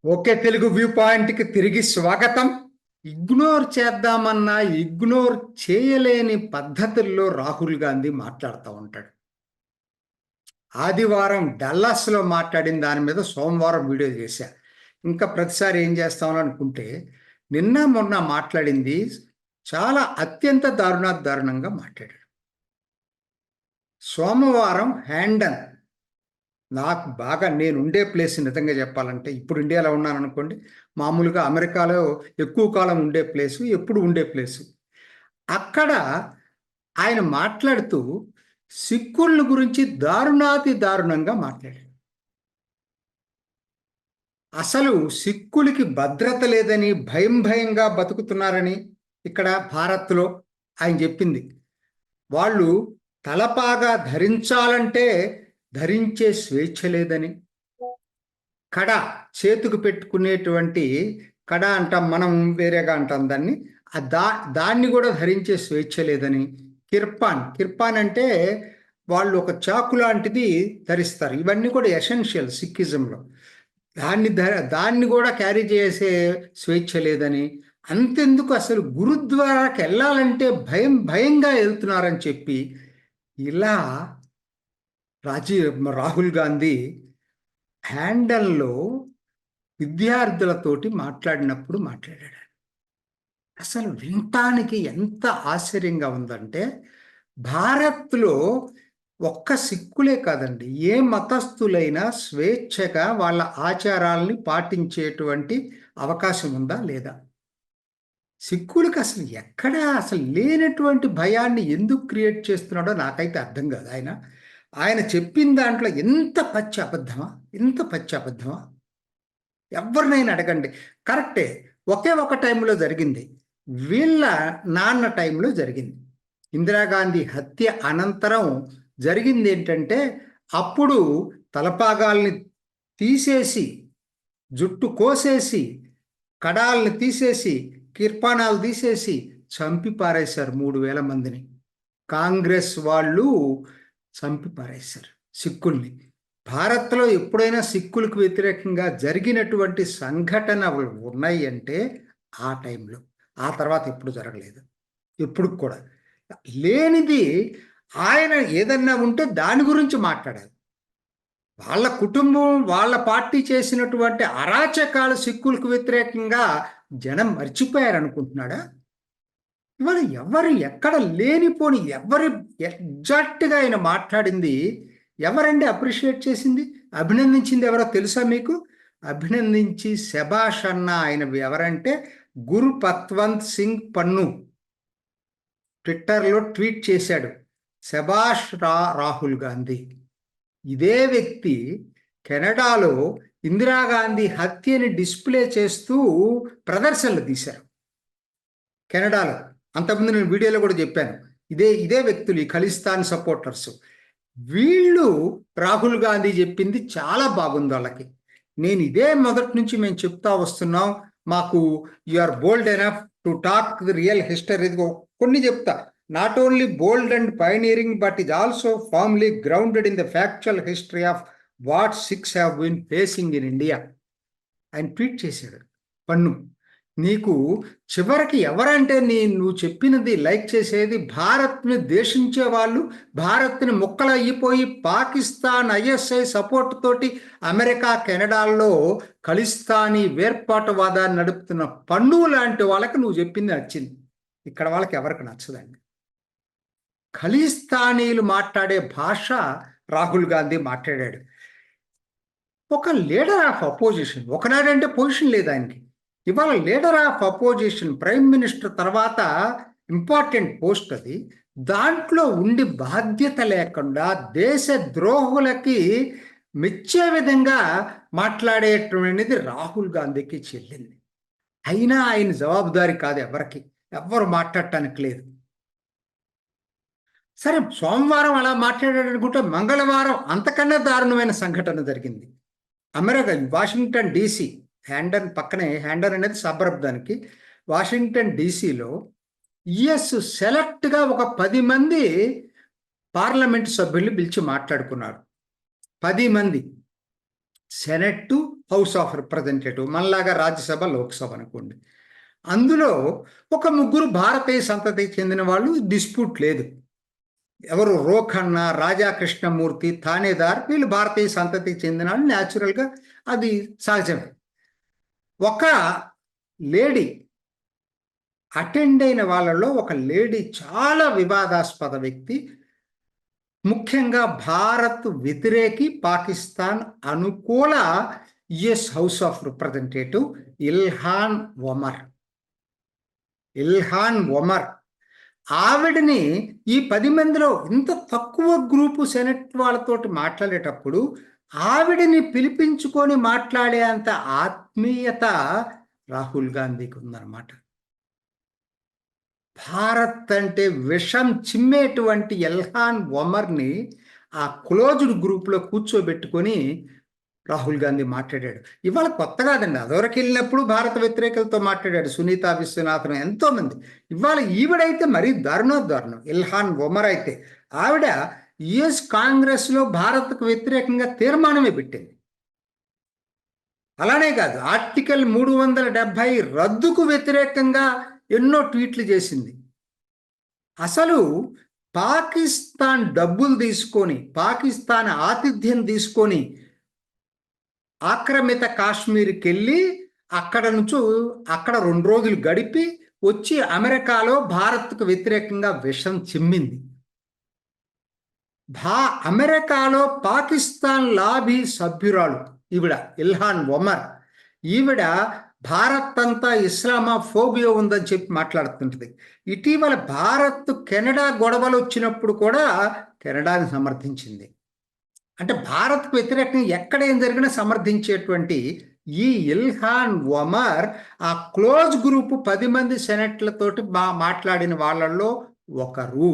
Okay, Telugu view పాయింట్కి తిరిగి స్వాగతం. ఇగ్నోర్ చేద్దామన్నా ఇగ్నోర్ చేయలేని పద్ధతుల్లో రాహుల్ గాంధీ మాట్లాడుతూ ఉంటాడు. ఆదివారం డల్లాస్లో మాట్లాడిన దాని మీద సోమవారం వీడియో చేశా. ఇంకా ప్రతిసారి ఏం చేస్తామని అనుకుంటే, నిన్న మొన్న మాట్లాడింది చాలా అత్యంత దారుణంగా మాట్లాడాడు. సోమవారం హ్యాండన్, నాకు బాగా నేను ఉండే ప్లేస్ నిజంగా చెప్పాలంటే, ఇప్పుడు ఇండియాలో ఉన్నాను అనుకోండి, మామూలుగా అమెరికాలో ఎక్కువ కాలం ఉండే ప్లేసు, ఎప్పుడు ఉండే ప్లేసు. అక్కడ ఆయన మాట్లాడుతూ సిక్కుల గురించి దారుణంగా మాట్లాడాడు. అసలు సిక్కులకి భద్రత లేదని, భయంగా బతుకుతున్నారని ఇక్కడ భారత్లో ఆయన చెప్పింది. వాళ్ళు తలపాగా ధరించాలంటే ధరించే స్వేచ్ఛ లేదని, కడ చేతుకు పెట్టుకునేటువంటి కడ అంటాం మనం, వేరేగా అంటాం దాన్ని, దాన్ని కూడా ధరించే స్వేచ్ఛ లేదని, కిర్పాన్ అంటే వాళ్ళు ఒక చాకు లాంటిది ధరిస్తారు. ఇవన్నీ కూడా ఎసెన్షియల్ సిక్కిజంలో. దాన్ని కూడా క్యారీ చేసే స్వేచ్ఛ లేదని, అంతెందుకు అసలు గురుద్వారాకి వెళ్ళాలంటే భయంగా వెళ్తున్నారని చెప్పి ఇలా రాహుల్ గాంధీ హ్యాండల్లో విద్యార్థులతోటి మాట్లాడినప్పుడు మాట్లాడాడు. అసలు వినటానికి ఎంత ఆశ్చర్యంగా ఉందంటే, భారత్లో ఒక్క సిక్కులే కాదండి, ఏ మతస్థులైనా స్వేచ్ఛగా వాళ్ళ ఆచారాలని పాటించేటువంటి అవకాశం ఉందా లేదా? సిక్కులకు అసలు ఎక్కడా అసలు లేనటువంటి భయాన్ని ఎందుకు క్రియేట్ చేస్తున్నాడో నాకైతే అర్థం కాదు. ఆయన చెప్పిన దాంట్లో ఎంత పచ్చి అబద్ధమా. ఎవరినైనా అడగండి, కరెక్టే. ఒక టైంలో జరిగింది, వీళ్ళ నాన్న టైంలో జరిగింది. ఇందిరాగాంధీ హత్య అనంతరం జరిగింది ఏంటంటే, అప్పుడు తలపాగాల్ని తీసేసి, జుట్టు కోసేసి, కడాల్ని తీసేసి, కిర్పానాలు తీసేసి చంపి పారేశారు 3000 మందిని. కాంగ్రెస్ వాళ్ళు చంపి పారేశారు సిక్కుల్ని. భారత్లో ఎప్పుడైనా సిక్కులకు వ్యతిరేకంగా జరిగినటువంటి సంఘటనలు ఉన్నాయి అంటే ఆ టైంలో, ఆ తర్వాత ఎప్పుడు జరగలేదు. ఎప్పుడు కూడా లేనిది ఆయన ఏదన్నా ఉంటే దాని గురించి మాట్లాడాలి. వాళ్ళ కుటుంబం, వాళ్ళ పార్టీ చేసినటువంటి అరాచకాలు సిక్కులకు వ్యతిరేకంగా జనం మర్చిపోయారనుకుంటున్నాడా? ఇవాళ ఎవరు ఎక్కడ లేనిపోని ఎగ్జాక్ట్గా ఆయన మాట్లాడింది ఎవరండి అప్రిషియేట్ చేసింది, అభినందించింది ఎవరో తెలుసా మీకు? అభినందించి శబాష్ అన్న ఆయన ఎవరంటే గురు పత్వంత్ సింగ్ పన్ను ట్విట్టర్లో ట్వీట్ చేశాడు, శబాష్ రాహుల్ గాంధీ. ఇదే వ్యక్తి కెనడాలో ఇందిరాగాంధీ హత్యని డిస్ప్లే చేస్తూ ప్రదర్శనలు తీశారు కెనడాలో. అంతకుముందు నేను వీడియోలో కూడా చెప్పాను. ఇదే వ్యక్తులు, ఈ ఖలిస్తాన్ సపోర్టర్స్, వీళ్ళు రాహుల్ గాంధీ చెప్పింది చాలా బాగుంది వాళ్ళకి. నేను ఇదే మొదటి నుంచి మేము చెప్తా వస్తున్నాం, మాకు you are bold enough to talk the real history. కొన్ని చెప్తా, not only bold and pioneering but is also firmly grounded in the factual history of what Sikhs have been facing in India. ఆయన ట్వీట్ చేశాడు. పన్ను, నీకు చివరికి ఎవరంటే నువ్వు చెప్పినది like చేసేది భారత్ని దేశించే వాళ్ళు, భారత్ని ముక్కలు అయిపోయి పాకిస్తాన్ ఐఎస్ఐ సపోర్ట్ తోటి అమెరికా కెనడాల్లో ఖలిస్తానీ వేర్పాటువాదాన్ని నడుపుతున్న పన్ను లాంటి వాళ్ళకి నువ్వు చెప్పింది నచ్చింది. ఇక్కడ వాళ్ళకి ఎవరికి నచ్చదండి. ఖలిస్తానీలు మాట్లాడే భాష రాహుల్ గాంధీ మాట్లాడాడు. ఒక లీడర్ ఆఫ్ అపోజిషన్, ఒకనాడంటే పొజిషన్ లేదు ఆయనకి, ఇవాళ leader of opposition, prime minister తర్వాత ఇంపార్టెంట్ పోస్ట్ అది. దాంట్లో ఉండి బాధ్యత లేకుండా దేశ ద్రోహులకి మెచ్చే విధంగా మాట్లాడేటువంటిది రాహుల్ గాంధీకి చెల్లింది. అయినా ఆయన జవాబుదారీ కాదు, ఎవ్వరు మాట్లాడటానికి లేదు. సరే, సోమవారం అలా మాట్లాడాడనుకుంటే మంగళవారం అంతకన్నా దారుణమైన సంఘటన జరిగింది. అమెరికా వాషింగ్టన్ డీసీ, హ్యాండన్ పక్కనే, హ్యాండన్ అనేది సబర్బ్ దానికి, వాషింగ్టన్ డీసీలో యుఎస్ సెలెక్ట్గా ఒక 10 మంది పార్లమెంట్ సభ్యుల్ని పిలిచి మాట్లాడుకున్నారు. 10 మంది, సెనెట్, హౌస్ ఆఫ్ రిప్రజెంటేటివ్, మనలాగా రాజ్యసభ, లోక్సభ అనుకోండి. అందులో ఒక ముగ్గురు భారతీయ సంతతికి చెందిన వాళ్ళు, డిస్ప్యూట్ లేదు. ఎవరు? రోఖన్న, రాజా కృష్ణమూర్తి, థానేదార్, వీళ్ళు భారతీయ సంతతికి చెందిన వాళ్ళు, న్యాచురల్గా అది సహజమే. ఒక లేడీ అటెండ్ అయిన వాళ్ళలో ఒక లేడీ చాలా వివాదాస్పద వ్యక్తి, ముఖ్యంగా భారత్ వ్యతిరేకి, పాకిస్తాన్ అనుకూల US house of representative Ilhan Omar. ఆవిడని ఈ 10 మందిలో ఇంత తక్కువ గ్రూపు సెనెట్ వాళ్ళతోటి మాట్లాడేటప్పుడు ఆవిడని పిలిపించుకొని మాట్లాడే అంత ఆత్మీయత రాహుల్ గాంధీకి ఉందన్నమాట. భారత్ అంటే విషం చిమ్మేటువంటి ఇల్హాన్ ఒమర్ని ఆ క్లోజ్డ్ గ్రూప్లో కూర్చోబెట్టుకొని రాహుల్ గాంధీ మాట్లాడాడు. ఇవాళ కొత్త కాదండి, అదొరకు వెళ్ళినప్పుడు భారత వ్యతిరేకలతో మాట్లాడాడు, సునీత విశ్వనాథన్, ఎంతో మంది. ఇవాళ ఈవిడైతే మరీ దారుణం. ఇల్హాన్ ఒమర్ అయితే ఆవిడ యుఎస్ కాంగ్రెస్లో భారత్కు వ్యతిరేకంగా తీర్మానమే పెట్టింది. అలానే కాదు, ఆర్టికల్ 370 రద్దుకు వ్యతిరేకంగా ఎన్నో ట్వీట్లు చేసింది. అసలు పాకిస్తాన్ డబ్బులు తీసుకొని, పాకిస్తాన్ ఆతిథ్యం తీసుకొని ఆక్రమిత కాశ్మీర్కి వెళ్ళి అక్కడ 2 రోజులు గడిపి వచ్చి అమెరికాలో భారత్కు వ్యతిరేకంగా విషం చిమ్మింది. అమెరికాలో పాకిస్తాన్ లాబీ సభ్యురాలు ఈవిడ ఇల్హాన్ ఒమర్. ఈవిడ భారత్ అంతా ఇస్లామోఫోబియా ఉందని చెప్పి మాట్లాడుతుంటుంది. ఇటీవల భారత్ కెనడా గొడవలు వచ్చినప్పుడు కూడా కెనడాని సమర్థించింది. అంటే భారత్కు వ్యతిరేకంగా ఎక్కడ ఏం జరిగినా సమర్థించేటువంటి ఈ ఇల్హాన్ ఒమర్ ఆ క్లోజ్ గ్రూపు 10 మంది సెనెట్లతోటి మాట్లాడిన వాళ్ళల్లో ఒకరు.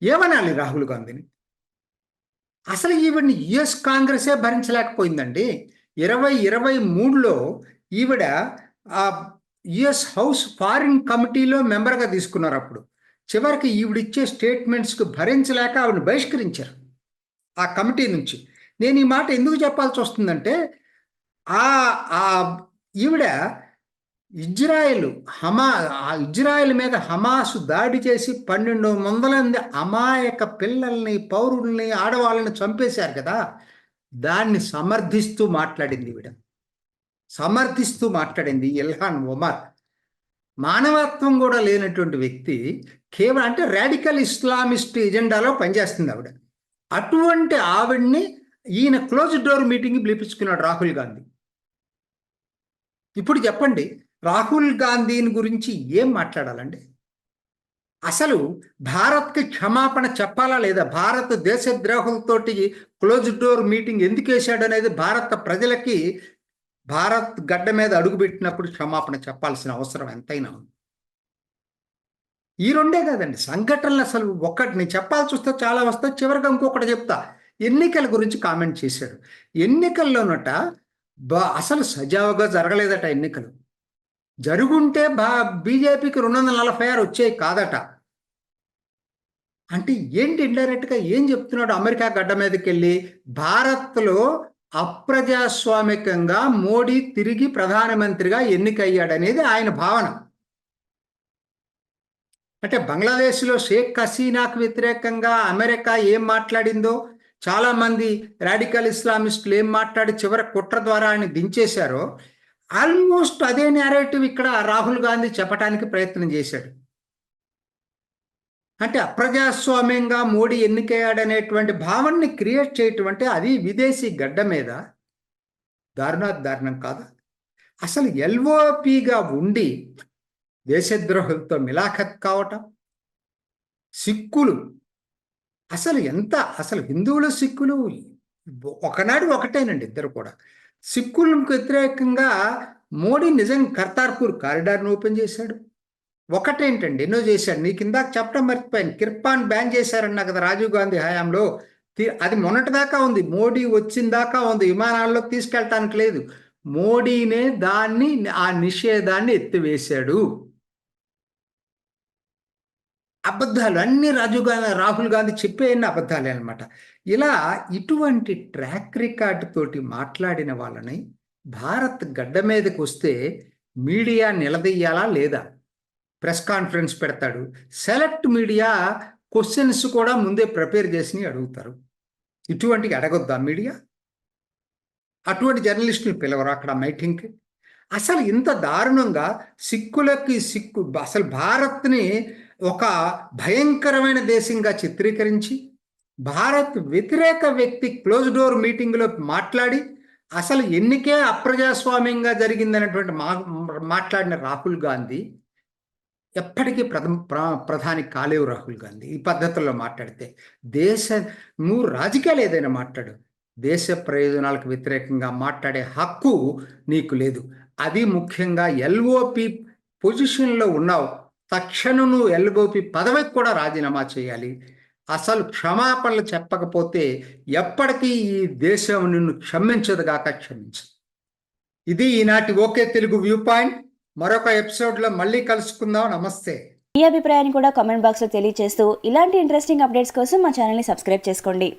ఏమనాలి రాహుల్ గాంధీని? అసలు ఈవిడ్ని యుఎస్ కాంగ్రెసే భరించలేకపోయిందండి. 2023లో ఈవిడ యుఎస్ హౌస్ ఫారిన్ కమిటీలో మెంబర్గా తీసుకున్నారు. అప్పుడు చివరికి ఈవిడిచ్చే స్టేట్మెంట్స్కి భరించలేక ఆవిడని బహిష్కరించారు ఆ కమిటీ నుంచి. నేను ఈ మాట ఎందుకు చెప్పాల్సి వస్తుందంటే, ఈవిడ ఇజ్రాయెల్ మీద హమాస్ దాడి చేసి 1200 మంది అమాయక పిల్లల్ని, పౌరుల్ని, ఆడవాళ్ళని చంపేశారు కదా, దాన్ని సమర్థిస్తూ మాట్లాడింది ఈవిడ. ఇల్హాన్ ఒమర్. మానవత్వం కూడా లేనటువంటి వ్యక్తి, కేవలం అంటే రాడికల్ ఇస్లామిస్ట్ ఎజెండాలో పనిచేస్తుంది ఆవిడ. అటువంటి ఆవిడ్ని ఈయన క్లోజ్ డోర్ మీటింగ్ పిలిపించుకున్నాడు రాహుల్ గాంధీ. ఇప్పుడు చెప్పండి, రాహుల్ గాంధీని గురించి ఏం మాట్లాడాలండి? అసలు భారత్కి క్షమాపణ చెప్పాలా లేదా? భారత దేశద్రోహులతోటి క్లోజ్ డోర్ మీటింగ్ ఎందుకు వేశాడు అనేది భారత ప్రజలకి భారత్ గడ్డ మీద అడుగుపెట్టినప్పుడు క్షమాపణ చెప్పాల్సిన అవసరం ఎంతైనా ఉంది. ఈ రెండే కాదండి సంఘటనలు. అసలు నేను చెప్పాల్సి వస్తే చాలా వస్తే, చివరిగా ఇంకొకటి చెప్తా. ఎన్నికల గురించి కామెంట్ చేశాడు. ఎన్నికల్లోనట అసలు సజావుగా జరగలేదట ఎన్నికలు. జరుగుంటే బీజేపీకి 246 వచ్చాయి కాదట. అంటే ఏంటి? ఇండైరెక్ట్గా ఏం చెప్తున్నాడు? అమెరికా గడ్డ మీదకి వెళ్ళి భారత్లో అప్రజాస్వామికంగా మోడీ తిరిగి ప్రధానమంత్రిగా ఎన్నికయ్యాడనేది ఆయన భావన. అంటే బంగ్లాదేశ్లో షేక్ హసీనాకు వ్యతిరేకంగా అమెరికా ఏం మాట్లాడిందో, చాలామంది రాడికల్ ఇస్లామిస్టులు ఏం మాట్లాడి చివరి కుట్ర ద్వారా ఆయన దించేశారో, ఆల్మోస్ట్ అదే నేరేటివ్ ఇక్కడ రాహుల్ గాంధీ చెప్పడానికి ప్రయత్నం చేశాడు. అంటే అప్రజాస్వామ్యంగా మోడీ ఎన్నికయ్యాడనేటువంటి భావనని క్రియేట్ చేయటం అంటే అది విదేశీ గడ్డ మీద దారుణం కాదా? అసలు ఎల్ఓపిగా ఉండి దేశద్రోహులతో మిలాఖత్ కావటం, సిక్కులు అసలు హిందువులు సిక్కులు ఒకనాడు ఒకటేనండి, ఇద్దరు కూడా. సిక్కులకు వ్యతిరేకంగా మోడీ నిజంగా కర్తార్పూర్ కారిడార్ను ఓపెన్ చేశాడు. ఒకటేంటండి, ఎన్నో చేశాడు. నీకు ఇందాక చెప్పడం మర్చిపోయాను, కిర్పాన్ బ్యాన్ చేశారన్నా కదా రాజీవ్ గాంధీ హయాంలో. అది మొన్నటిదాకా ఉంది, మోడీ వచ్చిన దాకా ఉంది. విమానాల్లో తీసుకెళ్ళటానికి లేదు. మోడీనే ఆ నిషేధాన్ని ఎత్తివేశాడు. అబద్ధాలు అన్ని రాహుల్ గాంధీ చెప్పే అన్ని అబద్ధాలే అనమాట. ఇలా ఇటువంటి ట్రాక్ రికార్డ్ తోటి మాట్లాడిన వాళ్ళని భారత్ గడ్డ మీదకి వస్తే మీడియా నిలదీయాలా లేదా? ప్రెస్ కాన్ఫరెన్స్ పెడతాడు. సెలెక్ట్ మీడియా క్వశ్చన్స్ కూడా ముందే ప్రిపేర్ చేసి అడుగుతారు. ఇటువంటివి అడగొద్దా మీడియా? అటువంటి జర్నలిస్టులు పిలవరు అక్కడ మీటింగ్కి. అసలు ఇంత దారుణంగా అసలు భారత్ని ఒక భయంకరమైన దేశంగా చిత్రీకరించి భారత్ వ్యతిరేక వ్యక్తి క్లోజ్ డోర్ మీటింగ్లో మాట్లాడి అసలు ఎన్నికే అప్రజాస్వామ్యంగా జరిగిందనేటువంటి మాట్లాడిన రాహుల్ గాంధీ ఎప్పటికీ ప్రధాని కాలేవు. రాహుల్ గాంధీ ఈ పద్ధతుల్లో మాట్లాడితే నువ్వు రాజకీయాలు ఏదైనా మాట్లాడు, దేశ ప్రయోజనాలకు వ్యతిరేకంగా మాట్లాడే హక్కు నీకు లేదు. అది ముఖ్యంగా ఎల్ఓపి పొజిషన్లో ఉన్నావు, తక్షణం నువ్వు ఎల్ఓపి పదవికి కూడా రాజీనామా చేయాలి. అసలు క్షమాపణలు చెప్పకపోతే ఎప్పటికీ ఈ దేశం నిన్ను క్షమించదుగాక క్షమించదు. ఇది ఈనాటి ఓకే తెలుగు వ్యూ పాయింట్. మరొక ఎపిసోడ్లో మళ్ళీ కలుసుకుందాం. నమస్తే. మీ అభిప్రాయాన్ని కూడా కామెంట్ బాక్స్లో తెలియజేస్తూ ఇలాంటి ఇంట్రెస్టింగ్ అప్డేట్స్ కోసం మా ఛానల్ని సబ్స్క్రైబ్ చేసుకోండి.